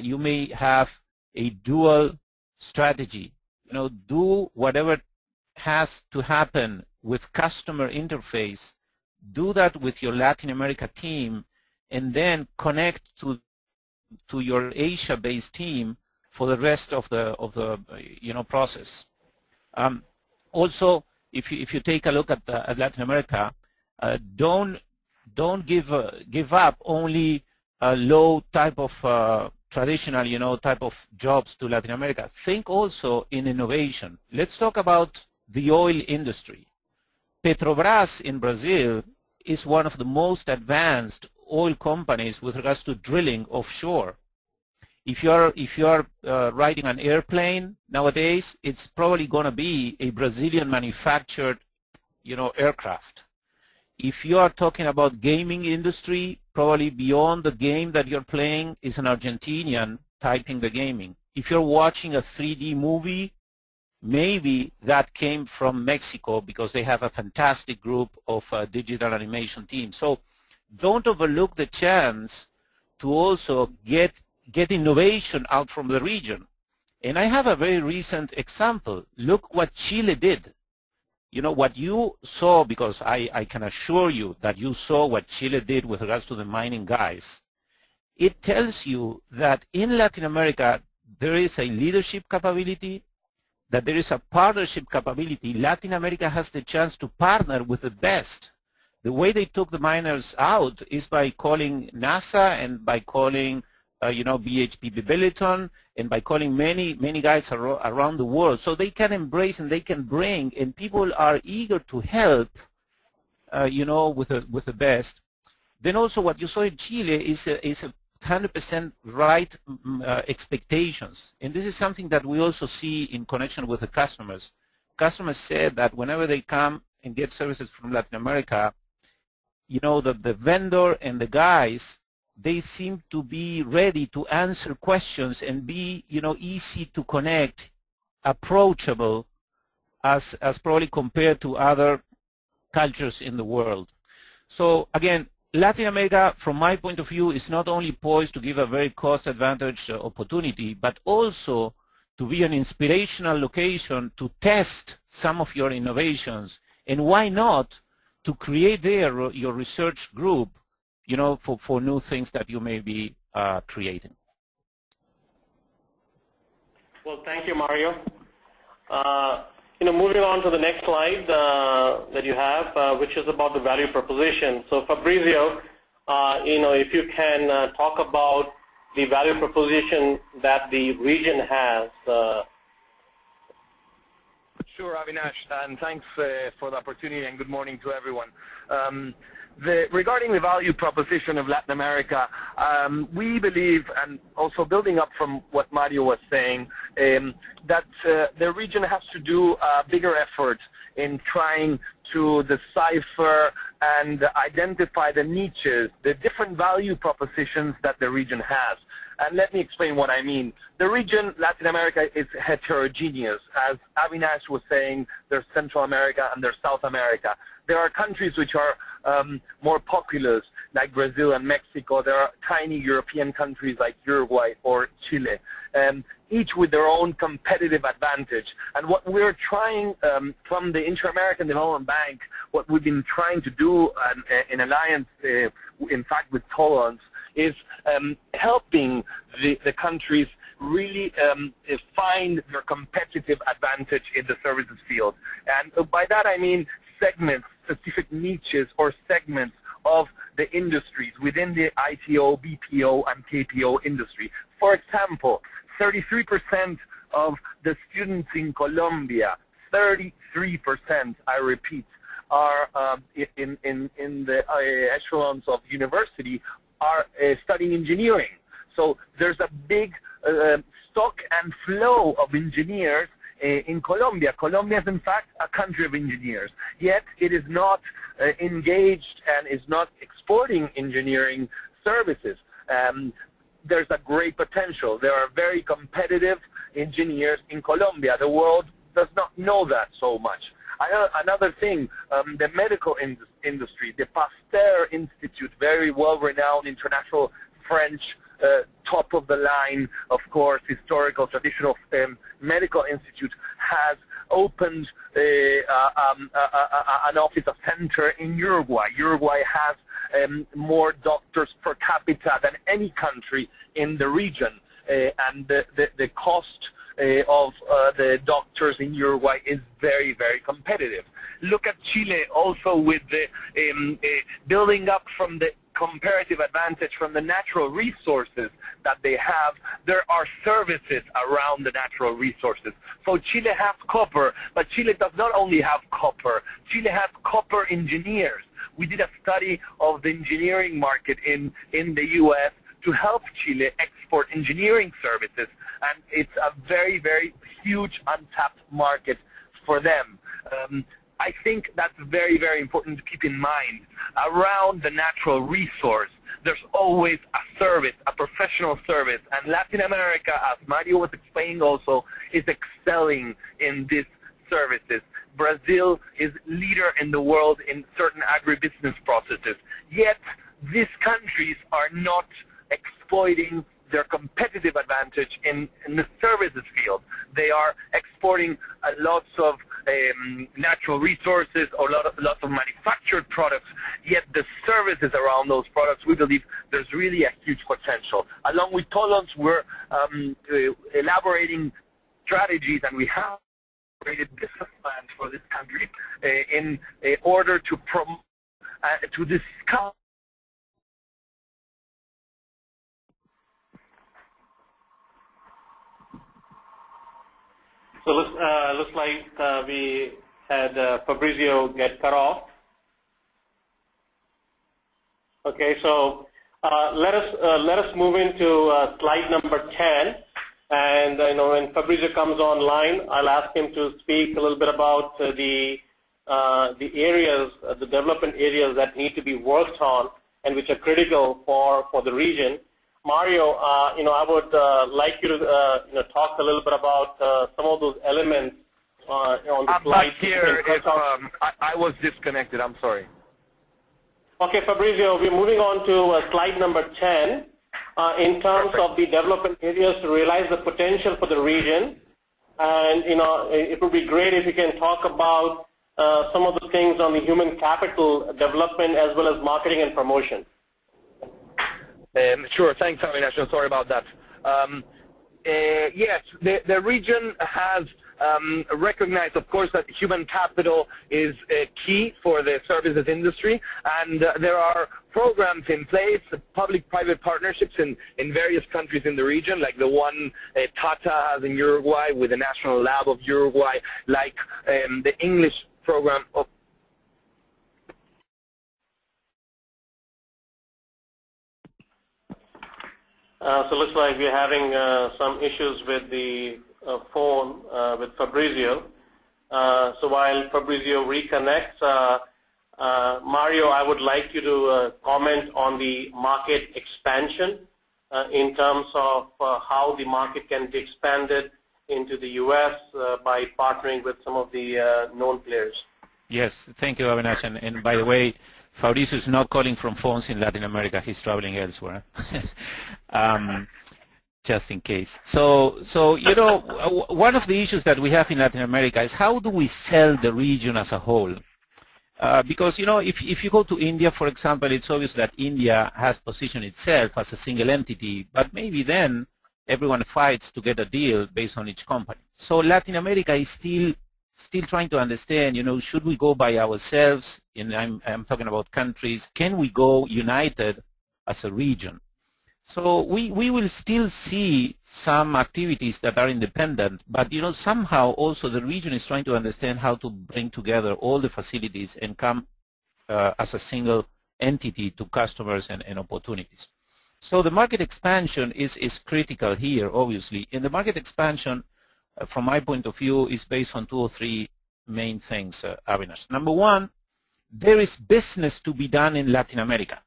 you may have a dual strategy. You know, do whatever has to happen with customer interface, do that with your Latin America team, and then connect to your Asia-based team for the rest of the process. Also, if you take a look at Latin America, don't give up only a low type of traditional type of jobs to Latin America. Think also in innovation. Let's talk about the oil industry. Petrobras in Brazil is one of the most advanced oil companies with regards to drilling offshore. If you're riding an airplane nowadays, it's probably going to be a Brazilian manufactured aircraft. If you are talking about gaming industry, probably beyond the game that you're playing is an Argentinian typing the gaming. If you're watching a 3D movie, maybe that came from Mexico because they have a fantastic group of digital animation teams. So don't overlook the chance to also get innovation out from the region. And I have a very recent example. Look what Chile did. You know, what you saw, because I can assure you that you saw what Chile did with regards to the mining guys. It tells you that in Latin America, there is a leadership capability, that there is a partnership capability. Latin America has the chance to partner with the best. The way they took the miners out is by calling NASA and by calling BHP Billiton, and by calling many guys around the world, so they can embrace and they can bring, and people are eager to help, with the best. Then also what you saw in Chile is a 100% right expectations, and this is something that we also see in connection with the customers. Customers said that whenever they come and get services from Latin America, the vendor and the guys, they seem to be ready to answer questions and be, easy to connect, approachable, as probably compared to other cultures in the world. So again, Latin America, from my point of view, is not only poised to give a very cost advantage opportunity, but also to be an inspirational location to test some of your innovations. And why not to create there your research group, for new things that you may be creating. Well, thank you, Mario. Moving on to the next slide that you have, which is about the value proposition. So, Fabrizio, if you can talk about the value proposition that the region has. Sure, Avinash, and thanks for the opportunity, and good morning to everyone. Regarding the value proposition of Latin America, we believe, and also building up from what Mario was saying, that the region has to do a bigger effort in trying to decipher and identify the niches, the different value propositions that the region has. And let me explain what I mean. The region, Latin America, is heterogeneous. As Avinash was saying, there's Central America and there's South America. There are countries which are more populous, like Brazil and Mexico. There are tiny European countries like Uruguay or Chile, each with their own competitive advantage. And what we're trying from the Inter-American Development Bank, what we've been trying to do in alliance, in fact, with Tholons, is helping the countries really find their competitive advantage in the services field. And by that I mean segments, specific niches or segments of the industries within the ITO, BPO, and KPO industry. For example, 33% of the students in Colombia, 33%, I repeat, are in the echelons of university are studying engineering. So there's a big stock and flow of engineers in Colombia. Colombia is in fact a country of engineers, yet it is not engaged and is not exporting engineering services. There's a great potential. There are very competitive engineers in Colombia. The world does not know that so much. Another thing, the medical industry, the Pasteur Institute, very well-renowned international French top of the line, of course, historical, traditional medical institute, has opened an office, a center in Uruguay. Uruguay has more doctors per capita than any country in the region, and the cost of the doctors in Uruguay is very, very competitive. Look at Chile also with the building up from the comparative advantage from the natural resources that they have. There are services around the natural resources. So Chile has copper, but Chile does not only have copper. Chile has copper engineers. We did a study of the engineering market in the U.S. to help Chile export engineering services, and it's a very, very huge untapped market for them. I think that's very, very important to keep in mind. Around the natural resource, there's always a service, a professional service, and Latin America, as Mario was explaining also, is excelling in these services. Brazil is leader in the world in certain agribusiness processes, yet these countries are not exploiting their competitive advantage in the services field. They are exporting lots of natural resources or lots of manufactured products, yet the services around those products, we believe there's really a huge potential. Along with Tholons, we're elaborating strategies, and we have created business plans for this country in order to promote, to discuss. So looks like we had Fabrizio get cut off. Okay, so let us move into slide number 10. And when Fabrizio comes online, I'll ask him to speak a little bit about the areas, the development areas that need to be worked on and which are critical for the region. Mario, I would like you to talk a little bit about some of those elements on the slide. Here, I was disconnected. I'm sorry. Okay, Fabrizio, we're moving on to slide number 10 in terms of the development areas to realize the potential for the region. And it would be great if you can talk about some of the things on the human capital development as well as marketing and promotion. Sure. Thanks, Avinash. I'm sorry about that. Yes, the region has recognized, of course, that human capital is key for the services industry, and there are programs in place, public-private partnerships in various countries in the region, like the one Tata has in Uruguay with the National Lab of Uruguay, like the English program of So it looks like we're having some issues with the phone with Fabrizio. So while Fabrizio reconnects, Mario, I would like you to comment on the market expansion in terms of how the market can be expanded into the U.S. by partnering with some of the known players. Yes, thank you, Avinash. And by the way, Fabrizio is not calling from phones in Latin America. He's traveling elsewhere, just in case. So one of the issues that we have in Latin America is how do we sell the region as a whole? Because, if you go to India, for example, it's obvious that India has positioned itself as a single entity, but maybe then everyone fights to get a deal based on each company. So Latin America is still trying to understand, should we go by ourselves? And I'm talking about countries. Can we go united as a region? So we will still see some activities that are independent, but somehow also the region is trying to understand how to bring together all the facilities and come as a single entity to customers and opportunities. So the market expansion is critical here, obviously. And the market expansion, from my point of view, is based on 2 or 3 main things, Avinash. Number one, there is business to be done in Latin America.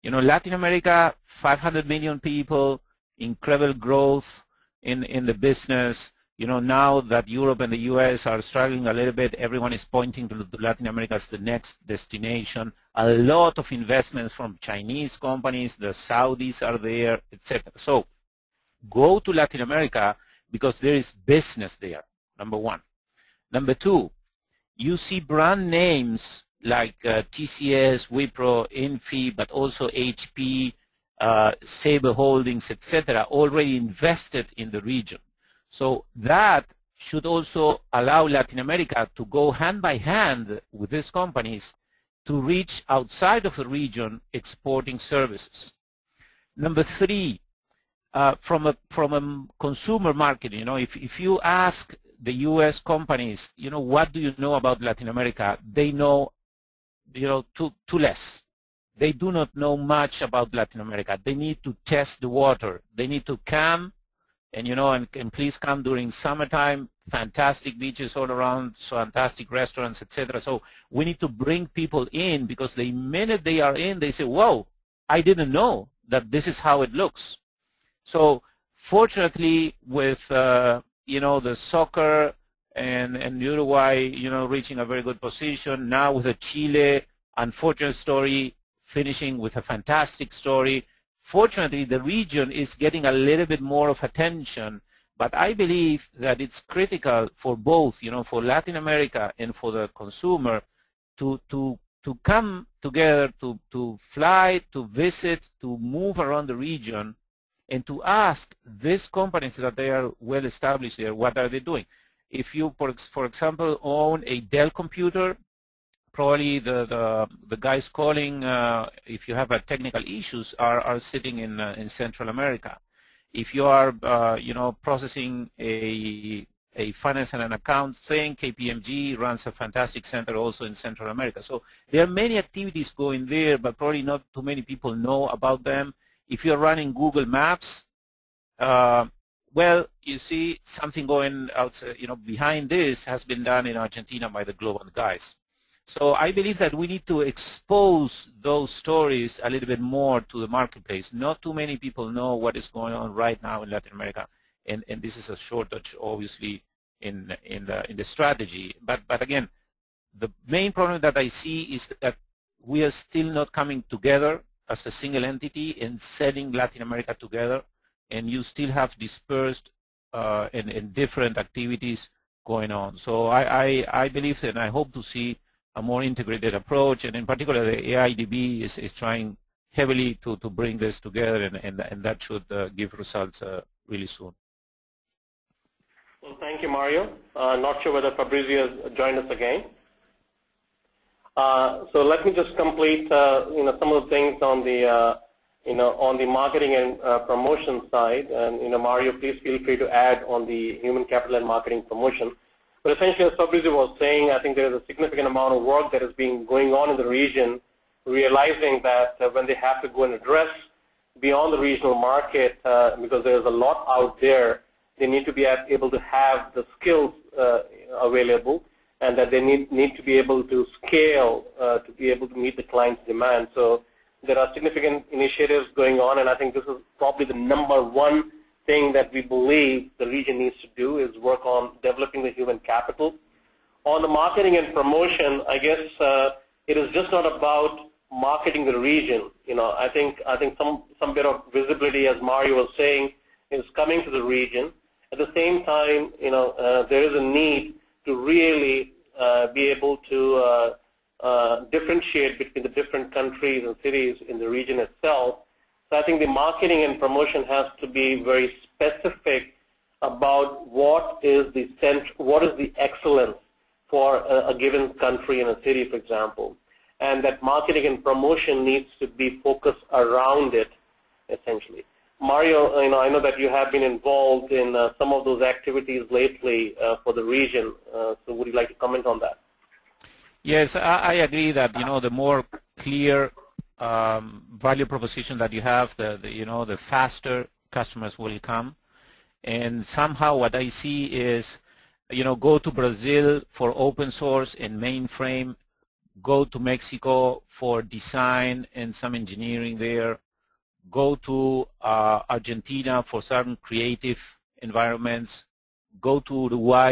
Latin America, 500 million people, incredible growth in the business. Now that Europe and the U.S. are struggling a little bit, everyone is pointing to Latin America as the next destination. a lot of investments from Chinese companies, the Saudis are there, etc. So go to Latin America because there is business there, number one. Number two, you see brand names like TCS, Wipro, Infi, but also HP, Sabre Holdings, etc., already invested in the region. So that should also allow Latin America to go hand by hand with these companies to reach outside of the region exporting services. Number three, from a consumer market, if you ask the U.S. companies, what do you know about Latin America? They know, too less. They do not know much about Latin America. They need to test the water. They need to come, and please come during summertime. Fantastic beaches all around, fantastic restaurants, etc. So we need to bring people in because the minute they are in, they say, "Whoa, I didn't know that this is how it looks." So fortunately, with the soccer and Uruguay, reaching a very good position. Now with the Chile unfortunate story, finishing with a fantastic story. Fortunately, the region is getting a little bit more of attention, but I believe that it's critical for both, for Latin America and for the consumer to come together, to fly, to visit, to move around the region, and to ask these companies that they are well established there, what are they doing? If you, for example, own a Dell computer, probably the guys calling, if you have technical issues, are sitting in Central America. If you are, processing a finance and an account thing, KPMG runs a fantastic center also in Central America. So there are many activities going there, but probably not too many people know about them. If you're running Google Maps, well, you see something going outside, behind this has been done in Argentina by the global guys. So I believe that we need to expose those stories a little bit more to the marketplace. Not too many people know what is going on right now in Latin America, and this is a shortage, obviously, in the strategy. But again, the main problem that I see is that we are still not coming together as a single entity and selling Latin America together, and you still have dispersed and different activities going on. So I believe and I hope to see a more integrated approach, and in particular the AIDB is trying heavily to bring this together, and that should give results really soon. Well, thank you, Mario. Not sure whether Fabrizio has joined us again. So let me just complete some of the things on the on the marketing and promotion side, and Mario, please feel free to add on the human capital and marketing promotion. But essentially, as Fabrizio was saying, I think there is a significant amount of work that is going on in the region, realizing that when they have to go and address beyond the regional market, because there is a lot out there, they need to be able to have the skills available, and that they need to be able to scale to be able to meet the client's demand. So there are significant initiatives going on, and I think this is probably the #1 thing that we believe the region needs to do is work on developing the human capital. On the marketing and promotion, I guess it is just not about marketing the region. I think some bit of visibility, as Mario was saying, is coming to the region. At the same time, there is a need to really be able to differentiate between the different countries and cities in the region itself. So I think the marketing and promotion has to be very specific about what is the excellence for a given country and a city, for example, and that marketing and promotion needs to be focused around it, essentially. Mario, I know that you have been involved in some of those activities lately for the region. So would you like to comment on that? Yes, I agree that the more clear value proposition that you have, the faster customers will come. And somehow what I see is, go to Brazil for open source and mainframe, go to Mexico for design and some engineering there, go to Argentina for certain creative environments, go to Uruguay